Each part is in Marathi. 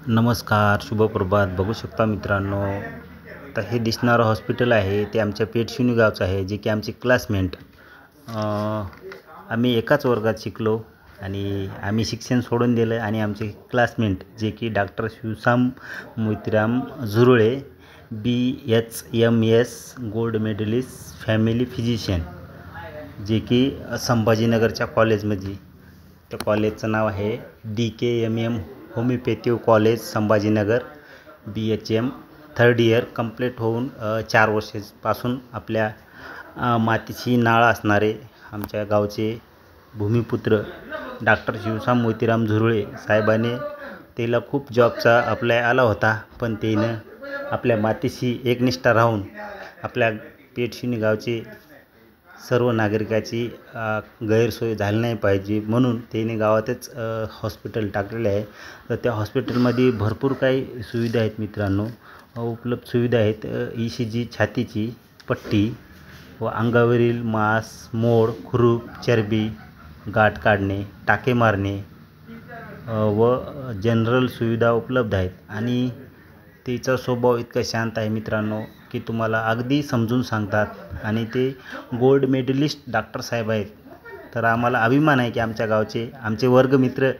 नमस्कार, शुभप्रभात. बघू शकता मित्रांनो, तर हे दिसणारं हॉस्पिटल आहे ते आमच्या पेठशिवणी गावचं आहे, जे की आमचे क्लासमेट. आम्ही एकाच वर्गात शिकलो आणि आम्ही शिक्षण सोडून दिलं आणि आमचे क्लासमेट जे की doctor Shivsham Motiram Zurle, BHMS gold medalist family physician, जे की संभाजीनगरच्या कॉलेजमध्ये. त्या कॉलेजचं नाव आहे DKMM homeopathy college Sambhajinagar. BHM third year complete होऊन 4 वर्षापासून आपल्या मातीची नाळ असणारे आमच्या गावचे भूमिपुत्र डॉक्टर शिवशाम मोतीराम झुरळे साहेबाने त्याला खूप जॉबचा अप्लाय आला होता, पण त्यानं आपल्या मातीशी एकनिष्ठ राहून आपल्या पेठशिवणी गावचे सर्व नागरिकाची गैरसोय झाली नाही पाहिजे म्हणून त्याने गावातच हॉस्पिटल टाकलेले आहे. तर त्या हॉस्पिटलमध्ये भरपूर काही सुविधा आहेत मित्रांनो. उपलब्ध सुविधा आहेत ECG, छातीची पट्टी व अंगावरील मांस, मोड, खुरूप, चरबी, गाठ काढणे, टाके मारणे व जनरल सुविधा उपलब्ध आहेत. आणि तिचा स्वभाव इतका शांत आहे मित्रांनो की तुम्हाला अगदी समजून सांगतात. आणि ते गोल्ड मेडलिस्ट डॉक्टर साहेब आहेत. तर आम्हाला अभिमान आहे की आमच्या गावचे आमचे वर्गमित्र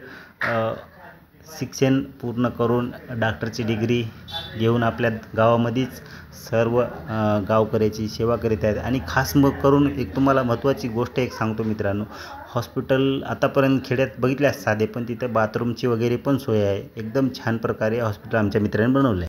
शिक्षण पूर्ण करून डॉक्टरची डिग्री घेऊन आपल्या गावामध्येच सर्व गावकऱ्याची सेवा करीत आहेत. आणि खास करून एक तुम्हाला महत्त्वाची गोष्ट एक सांगतो मित्रांनो, हॉस्पिटल आतापर्यंत खेड्यात बघितल्यास साधे, पण तिथे बाथरूमची वगैरे पण सोय आहे. एकदम छान प्रकारे हॉस्पिटल आमच्या मित्रांनी बनवलं आहे.